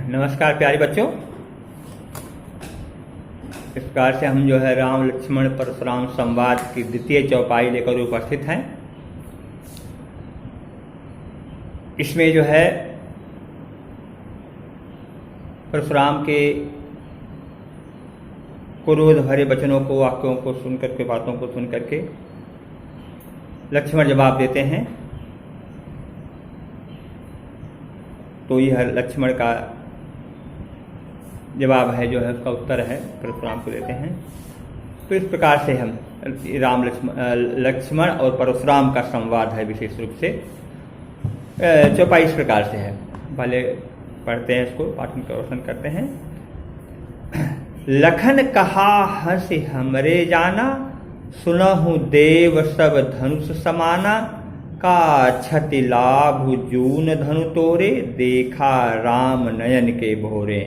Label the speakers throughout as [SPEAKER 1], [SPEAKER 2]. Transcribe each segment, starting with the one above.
[SPEAKER 1] नमस्कार प्यारे बच्चों। इस प्रकार से हम जो है राम लक्ष्मण परशुराम संवाद की द्वितीय चौपाई लेकर उपस्थित हैं। इसमें जो है परशुराम के क्रोध भरे वचनों को, वाक्यों को सुनकर के, बातों को सुन करके लक्ष्मण जवाब देते हैं। तो यह लक्ष्मण का जवाब है, जो है उसका उत्तर है, परशुराम को देते हैं। तो इस प्रकार से हम लक्ष्मण और परशुराम का संवाद है। विशेष रूप से चौपाई इस प्रकार से है। पहले पढ़ते हैं, इसको पाठन प्रवचन करते हैं। लखन कहा हंसि हमरे जाना, सुनहु देव सब धनुष समाना। का छति लाभ जून धनु तोरे, देखा राम नयन के भोरे।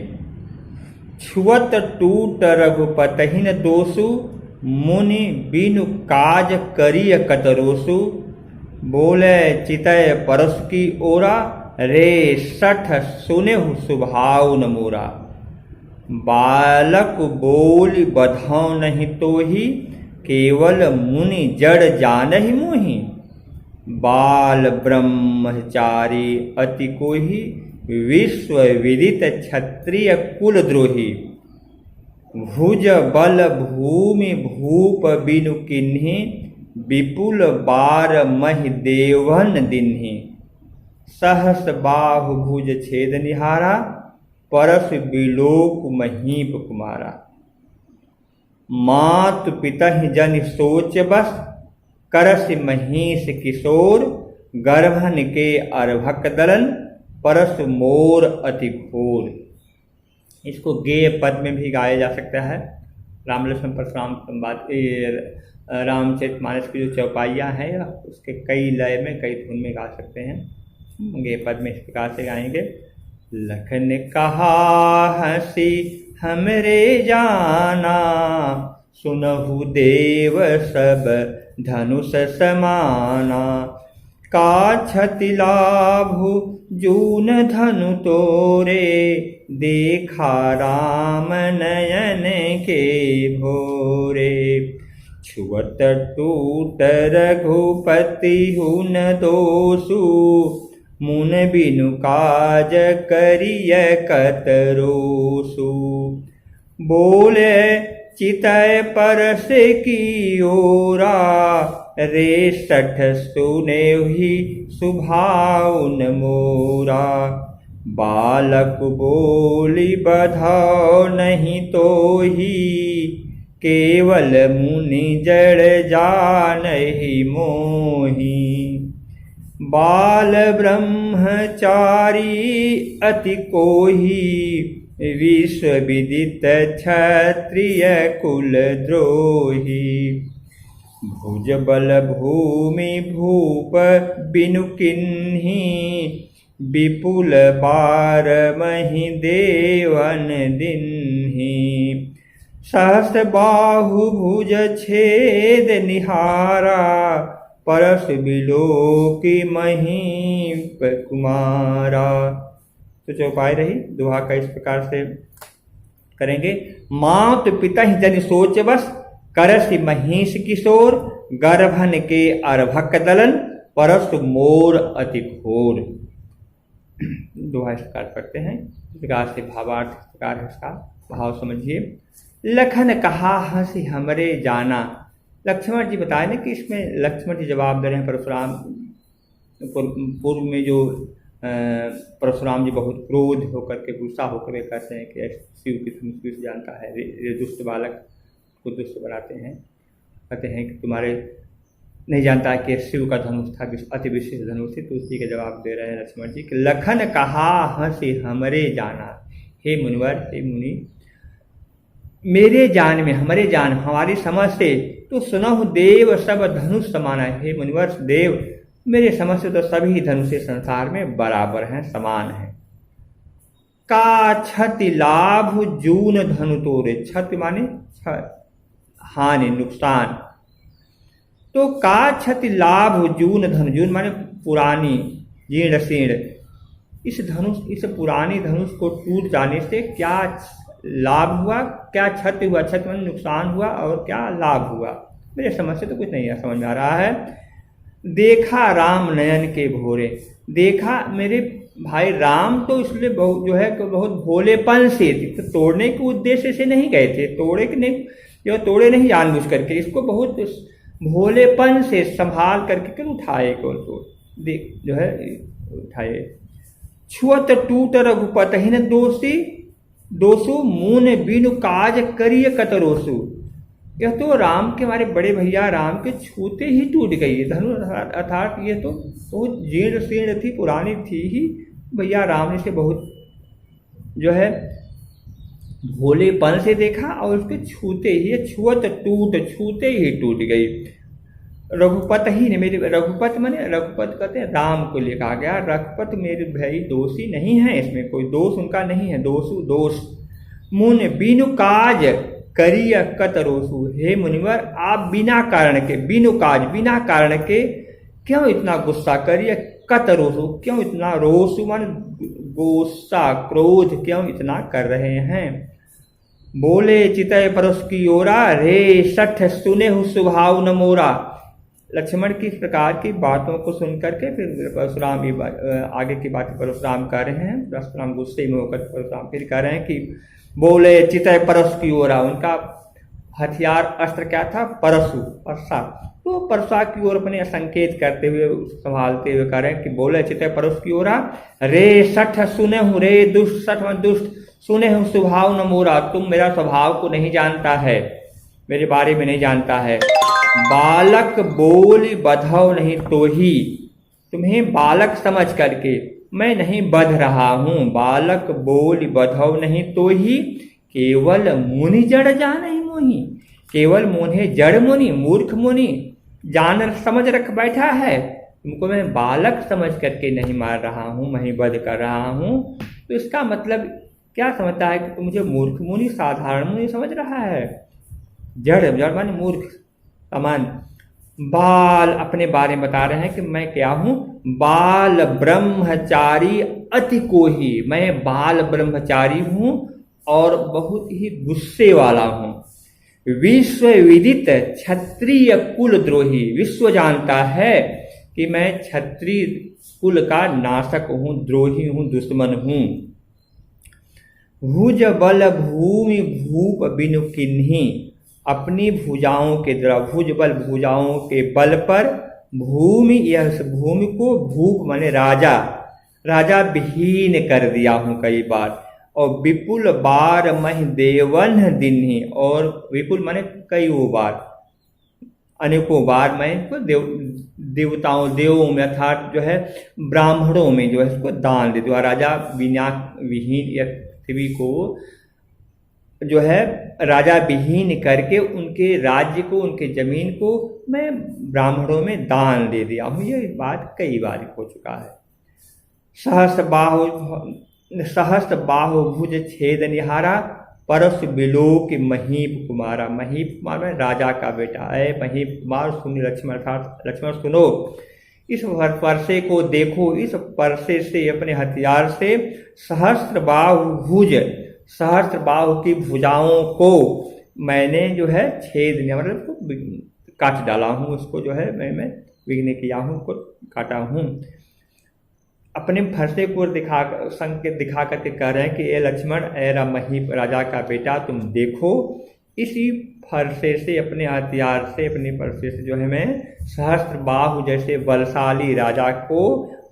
[SPEAKER 1] छुअत टूट रघुपतहिन दोषु, मुनि बिनु काज करिय कतरोसु। बोले चितय परस की ओरा, रे सठ सुनेहु सुभाव न मोरा। बालक बोल बधाओ नहीं तोहि, केवल मुनि जड़ जानहि मोहि। बाल ब्रह्मचारी अति कोहि, विश्व विदित क्षत्रिय कुल द्रोही। भुज बल भूमि भूप बिनु किन्हि, विपुल बार महि देवन दिन्हि। सहस बाहु भुज छेद निहारा, परस बिलोक महीप कुमारा। मातु पितहि जन सोच बस, करस महीष किशोर। गर्भन के अर्भक दलन, परस मोर अति घोर। इसको गेय पद में भी गाया जा सकता है। राम लक्ष्मण परशुराम संवाद, रामचरितमानस की जो चौपाइयाँ हैं, उसके कई लय में, कई धुन में गा सकते हैं। गेय पद में इस प्रकार से गाएंगे। लखन कहा हंसी हमरे जाना, सुनहु देव सब धनुष समाना। का छति लाभु जून धनु तोरे, देखा राम नयन के भोरे। छुअत टूट रघुपति हुन दोषु, मुन बिनु काज करिय कतरोसु। बोले चितय परस की ओरा, रे सठ सुनेहि सुभाव न मोरा। बालक बोली बधाओ नहीं तोहि, केवल मुनि जड़ जानहि मोहि। बाल ब्रह्मचारी अति कोहि, विश्व विदित क्षत्रिय कुल द्रोही। भुज बल भूमि भूप बिनु किन्हि, विपुल बार महि देवन दिन्हि। सहस बाहु भुज छेद निहारा, परस बिलोकी महीप कुमारा। तो चौपाई रही। दोहा का इस प्रकार से करेंगे। मात पिता ही जन सोच बस, करस महीष किशोर। गर्भन के अर्भक दलन, परस मोर अति घोर। दोहा इस प्रकार पढ़ते हैं। इस प्रकार से भावार्थ इस प्रकार है, इसका भाव समझिए। लखन कहा हंसी हमरे जाना। लक्ष्मण जी बताए ना कि इसमें लक्ष्मण जी जवाब दे रहे हैं परशुराम। पूर्व में जो परशुराम जी बहुत क्रोध होकर के, गुस्सा होकर के कहते हैं कि शिव की धनुष से जानता है, ये दुष्ट बालक को दुष्ट बनाते हैं। कहते हैं कि तुम्हारे नहीं जानता कि शिव का धनुष था, अति विशिष्ट धनुष थी। तो उसी के जवाब दे रहे हैं लक्ष्मण जी कि लखन कहा हंसी हमरे जाना। हे मुनिवर, हे मुनि, मेरे जान में, हमारे जान, हमारी समझ से तो सुनहु देव सब धनुष समाना। हे मुनिवर, देव मेरे समझ से तो सभी धनुष संसार में बराबर हैं, समान हैं। का क्षति लाभ जून धनु तोरे। क्षति माने हानि, नुकसान। तो का क्षति लाभ जून धनु, जून माने पुरानी, जीर्ण शीर्ण, इस पुरानी धनुष को टूट जाने से क्या लाभ हुआ, क्या क्षति हुआ, क्षति में नुकसान हुआ और क्या लाभ हुआ। मेरे समझ से तो कुछ नहीं समझ में आ रहा है। देखा राम नयन के भोरे, देखा मेरे भाई राम तो इसलिए बहुत जो है बहुत भोलेपन से, तो तोड़ने के उद्देश्य से नहीं गए थे, तोड़े नहीं जानबूझ करके, इसको बहुत भोलेपन से संभाल करके क्यों उठाए को जो है उठाए। छुअत टूट रघुपतहिन दोषु मुन बिनु काज करिय कतरोसु। यह तो राम के हमारे बड़े भैया राम के छूते ही टूट गई धनुष, अर्थात ये तो बहुत जीर्ण शीर्ण थी, पुरानी थी ही, भैया राम ने इसे बहुत जो है भोलेपन से देखा और उसके छूते ही छूते ही टूट गई। रघुपत ही ने मेरे, रघुपत माने रघुपत कहते हैं राम को लिए कहा गया, रघुपत मेरे भाई दोषी नहीं है, इसमें कोई दोष उनका नहीं है, दोष मुन बिनु काज करिय कतरोसु। हे मुनिवर आप बिना कारण के क्यों इतना गुस्सा करिए, कतरोसु क्यों इतना रोसु मन गुस्सा क्रोध क्यों इतना कर रहे हैं। बोले चितय परस की ओरा रे सठ सुने हु सुभाव न मोरा। लक्ष्मण की इस प्रकार की बातों को सुनकर के फिर परशुराम आगे की बातें परशुराम कर रहे हैं। परशुराम गुस्से में होकर परशुराम फिर कह रहे हैं कि बोले चितय परस की ओरा, उनका हथियार अस्त्र क्या था, परसा, तो परसा की ओर अपने संकेत करते हुए संभालते हुए कह रहे हैं कि बोले चितय परस की ओरा रे सठ सुने हूँ, रे दुष्ट सठ दुष्ट सुने हूँ स्वभाव न मोरा। तुम मेरा स्वभाव को नहीं जानता है, मेरे बारे में नहीं जानता है। बालक बोल बधव नहीं तो ही, तुम्हें बालक समझ करके मैं नहीं बध रहा हूँ। बालक बोल बधव नहीं तो ही केवल मुनि जड़ जान ही मोही। केवल मुने जड़ मुनि, मूर्ख मुनि जान समझ रख बैठा है, तुमको मैं बालक समझ करके नहीं मार रहा हूँ, मैं वध कर रहा हूँ। तो इसका मतलब क्या समझता है कि तुम मुझे मूर्ख मुनि, साधारण मुनि समझ रहा है। जड़ माने मूर्ख समान। बाल अपने बारे में बता रहे हैं कि मैं क्या हूँ, बाल ब्रह्मचारी अति कोही, मैं बाल ब्रह्मचारी हूँ और बहुत ही गुस्से वाला हूँ। विश्व विदित क्षत्रिय कुल द्रोही, विश्व जानता है कि मैं क्षत्रिय कुल का नाशक हूँ, द्रोही हूँ, दुश्मन हूँ। भुज बल भूमि भूप बिनु किन्ही, अपनी भुजाओं के द्वारा, भुज बल भुजाओं के बल पर, भूमि यह भूमि को भूप माने राजा विहीन कर दिया हूँ कई बार। और विपुल बार मह देवन दिन्ही, और विपुल माने कई बार, अनेकों बार मैं इसको देवों में अर्थात जो है ब्राह्मणों में जो है इसको दान दे दूँ। राजा विहीन या पृथ्वी को जो है राजा विहीन करके उनके राज्य को, उनके जमीन को मैं ब्राह्मणों में दान दे दिया हूँ। ये बात कई बार हो चुका है। सहस्त्र बाहु भुज छेद निहारा, परस बिलोक महीप कुमारा। महीप कुमार में राजा का बेटा है महीप कुमार। सुन लक्ष्मण, अर्थात लक्ष्मण सुनो, इस परसे को देखो, इस परसे से अपने हथियार से सहस्त्र बाहु की भुजाओं को मैंने जो है छेद नहीं, मतलब काट डाला हूँ, उसको जो है मैं विघ्न किया हूँ, उसको काटा हूँ। अपने फरसे को संकेत दिखा करके कह रहे हैं कि ए लक्ष्मण, ए महीप राजा का बेटा, तुम देखो इसी फरसे से, अपने हथियार से, अपने फरसे से जो है मैं सहस्त्र बाहु जैसे बलशाली राजा को,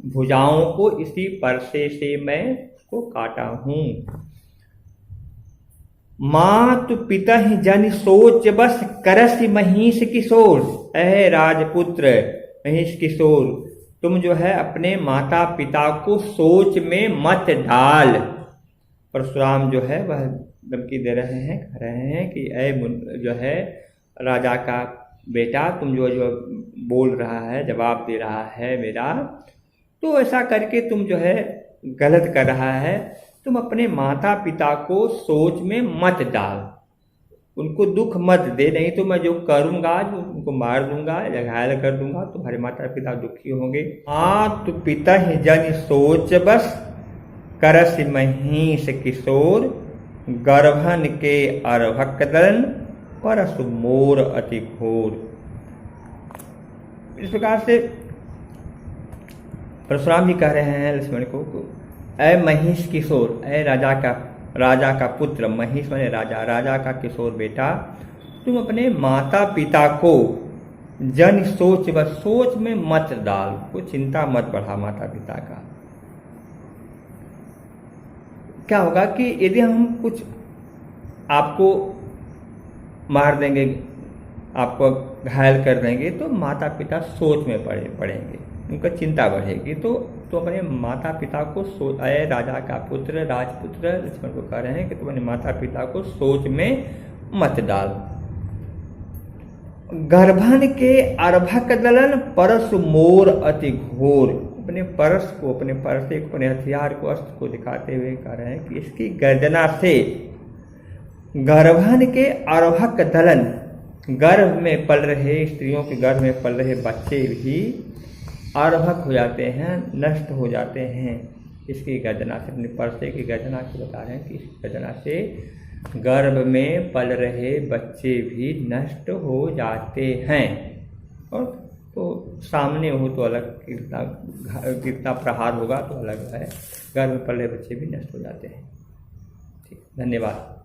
[SPEAKER 1] भुजाओं को इसी फरसे से मैं उसको काटा हूँ। मातु पिता जन सोच बस करसि महिष किशोर। अहे राजपुत्र महिष किशोर, तुम जो है अपने माता पिता को सोच में मत डाल। परशुराम जो है वह धमकी दे रहे हैं, कह रहे हैं कि ऐ जो है राजा का बेटा, तुम जो बोल रहा है, जवाब दे रहा है मेरा, तो ऐसा करके तुम जो है गलत कर रहा है। तुम अपने माता पिता को सोच में मत डाल, उनको दुख मत दे, नहीं तो मैं जो करूँगा, जो उनको मार दूंगा या घायल कर दूंगा, तुम्हारे माता पिता दुखी होंगे। तो पिता ही जन सोच बस करस महीष किशोर गर्भन के अर्भक दलन परसु मोर अति घोर। इस प्रकार से परशुराम जी कह रहे हैं लक्ष्मण को, ऐ महिष किशोर, ऐ राजा का पुत्र, महिष माने राजा, राजा का किशोर बेटा, तुम अपने माता पिता को जन सोच व सोच में मत डाल, को चिंता मत बढ़ा माता पिता का। क्या होगा कि यदि हम कुछ आपको मार देंगे, आपको घायल कर देंगे, तो माता पिता सोच में पड़ेंगे, उनका चिंता बढ़ेगी। तो अपने माता पिता को ऐ राजा का पुत्र, राजपुत्र लक्ष्मण को कह रहे हैं कि तुम अपने माता पिता को सोच में मत डाल। गर्भन के अर्भक दलन परसु मोर अति घोर, अपने परस को, अपने परसे को, अपने हथियार को, अस्त्र को दिखाते हुए कह रहे हैं कि इसकी गर्जना से गर्भन के अर्भक दलन, गर्भ में पल रहे, स्त्रियों के गर्भ में पल रहे बच्चे भी अर्भक हो जाते हैं, नष्ट हो जाते हैं इसकी गर्जना से। अपने परसे की गर्जना से बता रहे हैं कि इस गर्जना से गर्भ में पल रहे बच्चे भी नष्ट हो जाते हैं। और तो सामने हो तो अलग, कितना प्रहार होगा तो अलग है, गर्भ में पल रहे बच्चे भी नष्ट हो जाते हैं। ठीक, धन्यवाद।